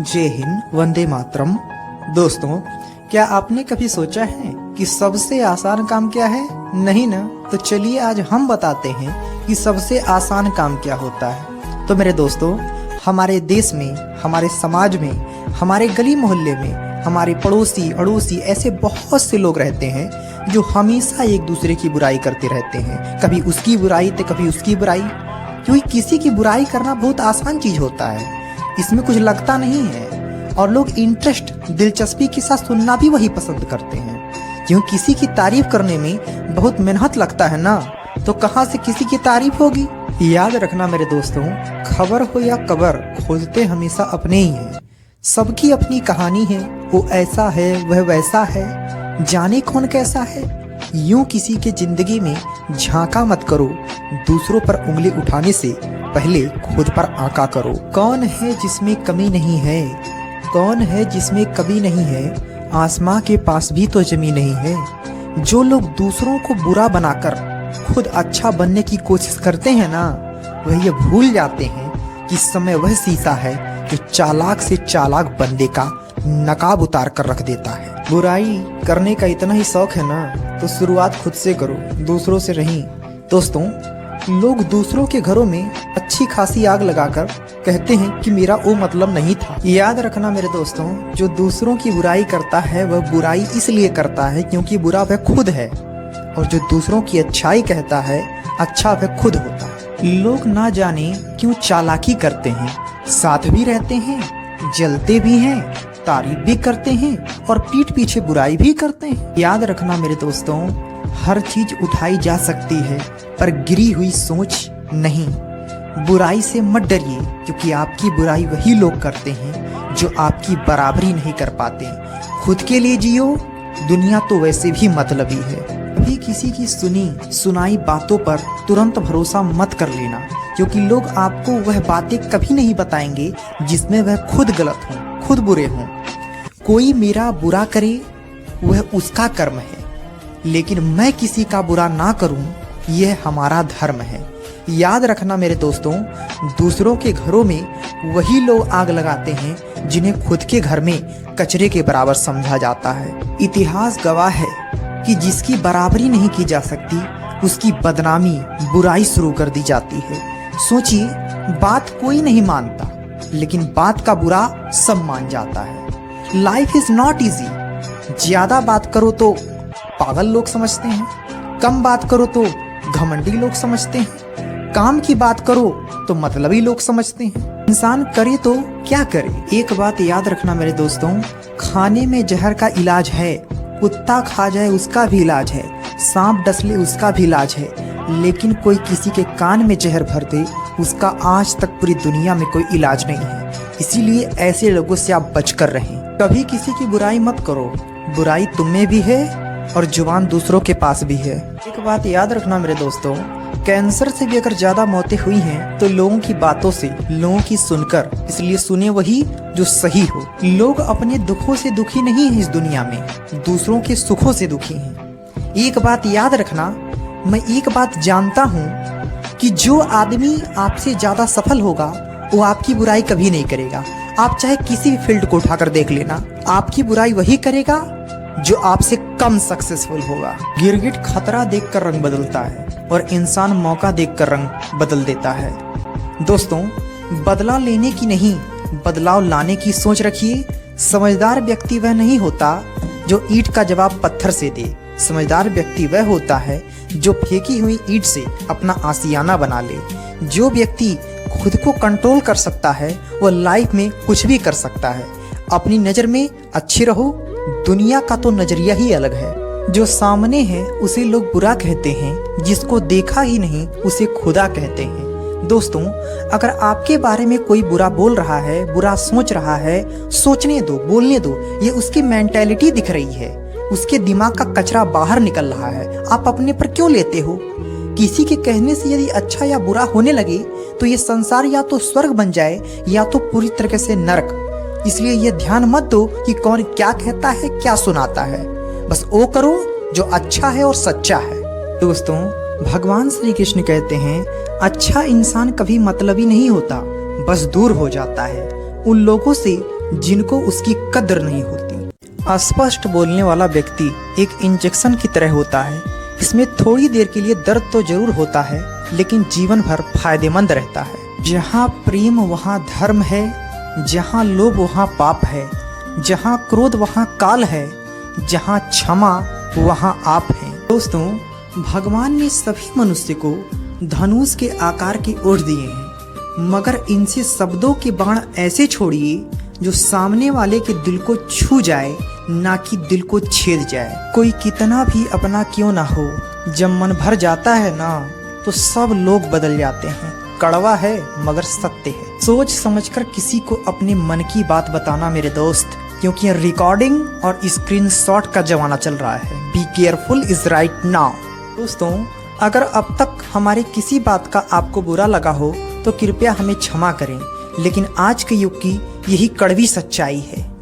जय हिंद, वंदे मातरम। दोस्तों, क्या आपने कभी सोचा है कि सबसे आसान काम क्या है? नहीं ना? तो चलिए आज हम बताते हैं कि सबसे आसान काम क्या होता है। तो मेरे दोस्तों, हमारे देश में, हमारे समाज में, हमारे गली मोहल्ले में, हमारे पड़ोसी अड़ोसी ऐसे बहुत से लोग रहते हैं जो हमेशा एक दूसरे की बुराई करते रहते हैं। कभी उसकी बुराई तो कभी उसकी बुराई, क्योंकि किसी की बुराई करना बहुत आसान चीज होता है, इसमें कुछ लगता नहीं है और लोग इंटरेस्ट दिलचस्पी के साथ सुनना भी वही पसंद करते हैं। क्यों? किसी की तारीफ करने में बहुत मेहनत लगता है ना, तो कहाँ से किसी की तारीफ होगी। याद रखना मेरे दोस्तों, खबर हो या कबर, खोजते हमेशा अपने ही हैं। सबकी अपनी कहानी है, वो ऐसा है वह वैसा है, जाने कौन कैसा है। यूं किसी के जिंदगी में झांका मत करो, दूसरों पर उंगली उठाने से पहले खुद पर आंका करो। कौन है जिसमें कमी नहीं है? कौन है जिसमें कभी नहीं है? आसमां के पास भी तो जमी नहीं है। जो लोग दूसरों को बुरा बनाकर खुद अच्छा बनने की कोशिश करते हैं ना, वह ये भूल जाते हैं कि समय वह शीशा है जो चालाक से चालाक बंदे का नकाब उतार कर रख देता है। बुराई करने का इतना ही शौक है ना, तो शुरुआत खुद से करो, दूसरों से नहीं। दोस्तों, लोग दूसरों के घरों में अच्छी खासी आग लगाकर कहते हैं कि मेरा वो मतलब नहीं था। याद रखना मेरे दोस्तों, जो दूसरों की बुराई करता है वह बुराई इसलिए करता है क्योंकि बुरा वह खुद है, और जो दूसरों की अच्छाई कहता है अच्छा वह खुद होता है। लोग ना जाने क्यों चालाकी करते हैं, साथ भी रहते हैं, जलते भी हैं, तारीफ भी करते हैं और पीठ पीछे बुराई भी करते हैं। याद रखना मेरे दोस्तों, हर चीज उठाई जा सकती है पर गिरी हुई सोच नहीं। बुराई से मत डरिए, क्योंकि आपकी बुराई वही लोग करते हैं जो आपकी बराबरी नहीं कर पाते। खुद के लिए जियो, दुनिया तो वैसे भी मतलबी है। कभी किसी की सुनी सुनाई बातों पर तुरंत भरोसा मत कर लेना, क्योंकि लोग आपको वह बातें कभी नहीं बताएंगे जिसमें वह खुद गलत हों, खुद बुरे हों। कोई मेरा बुरा करे वह उसका कर्म है, लेकिन मैं किसी का बुरा ना करूं यह हमारा धर्म है। याद रखना मेरे दोस्तों, दूसरों के घरों में वही लोग आग लगाते हैं जिन्हें खुद के घर में कचरे के बराबर समझा जाता है। इतिहास गवाह है कि जिसकी बराबरी नहीं की जा सकती उसकी बदनामी, बुराई शुरू कर दी जाती है। सोचिए, बात कोई नहीं मानता, लेकिन बात का बुरा सब मान जाता है। Life is not easy. ज्यादा बात करो तो पागल लोग समझते हैं, कम बात करो तो घमंडी लोग समझते हैं, काम की बात करो तो मतलबी लोग समझते हैं। इंसान करे तो क्या करे? एक बात याद रखना मेरे दोस्तों, खाने में जहर का इलाज है, कुत्ता खा जाए उसका भी इलाज है, सांप डस ले उसका भी इलाज है, लेकिन कोई किसी के कान में जहर भर दे उसका आज तक पूरी दुनिया में कोई इलाज नहीं है। इसीलिए ऐसे लोगों से आप बचकर रहें। कभी किसी की बुराई मत करो, बुराई तुम में भी है और जुबान दूसरों के पास भी है। एक बात याद रखना मेरे दोस्तों, कैंसर से भी अगर ज्यादा मौतें हुई हैं तो लोगों की बातों से, लोगों की सुनकर। इसलिए सुने वही जो सही हो। लोग अपने दुखों से दुखी नहीं हैं इस दुनिया में, दूसरों के सुखों से दुखी हैं। एक बात याद रखना, मैं एक बात जानता हूँ कि जो आदमी आपसे ज्यादा सफल होगा वो आपकी बुराई कभी नहीं करेगा। आप चाहे किसी भी फील्ड को उठाकर देख लेना, आपकी बुराई वही करेगा जो आपसे कम सक्सेसफुल होगा। गिरगिट खतरा देखकर रंग बदलता है और इंसान मौका देखकर रंग बदल देता है। दोस्तों, बदला लेने की नहीं, बदलाव लाने की सोच रखिए। समझदार व्यक्ति वह नहीं होता जो ईंट का जवाब पत्थर से दे। समझदार व्यक्ति वह होता है जो फेंकी हुई ईंट से अपना आशियाना बना ले। जो व्यक्ति खुद को कंट्रोल कर सकता है वह लाइफ में कुछ भी कर सकता है। अपनी नजर में अच्छी रहो, दुनिया का तो नजरिया ही अलग है। जो सामने है उसे लोग बुरा कहते हैं, जिसको देखा ही नहीं उसे खुदा कहते हैं। दोस्तों, अगर आपके बारे में कोई बुरा बोल रहा है, बुरा सोच रहा है, सोचने दो, बोलने दो। ये उसकी मेंटेलिटी दिख रही है, उसके दिमाग का कचरा बाहर निकल रहा है। आप अपने पर क्यों लेते हो? किसी के कहने से यदि अच्छा या बुरा होने लगे तो ये संसार या तो स्वर्ग बन जाए या तो पूरी तरीके से नरक। इसलिए ये ध्यान मत दो कि कौन क्या कहता है, क्या सुनाता है। बस वो करो जो अच्छा है और सच्चा है। दोस्तों, भगवान श्री कृष्ण कहते हैं, अच्छा इंसान कभी मतलबी नहीं होता, बस दूर हो जाता है। उन लोगों से जिनको उसकी कद्र नहीं होती। अस्पष्ट बोलने वाला व्यक्ति एक इंजेक्शन की तरह होता है। इसमें थोड़ी देर के लिए दर्द तो जरूर होता है, लेकिन जीवन भर फायदेमंद रहता है। जहाँ प्रेम वहाँ धर्म है, जहाँ लोभ वहाँ पाप है, जहाँ क्रोध वहाँ काल है, जहाँ क्षमा वहाँ आप हैं। दोस्तों, भगवान ने सभी मनुष्य को धनुष के आकार की ओर दिए हैं, मगर इनसे शब्दों के बाण ऐसे छोड़िए जो सामने वाले के दिल को छू जाए, ना कि दिल को छेद जाए। कोई कितना भी अपना क्यों ना हो, जब मन भर जाता है ना, तो सब लोग बदल जाते हैं। कड़वा है मगर सत्य है। सोच समझकर किसी को अपने मन की बात बताना मेरे दोस्त, क्योंकि रिकॉर्डिंग और स्क्रीनशॉट का जमाना चल रहा है। Be careful is right now. दोस्तों, अगर अब तक हमारी किसी बात का आपको बुरा लगा हो तो कृपया हमें क्षमा करें, लेकिन आज के युग की यही कड़वी सच्चाई है।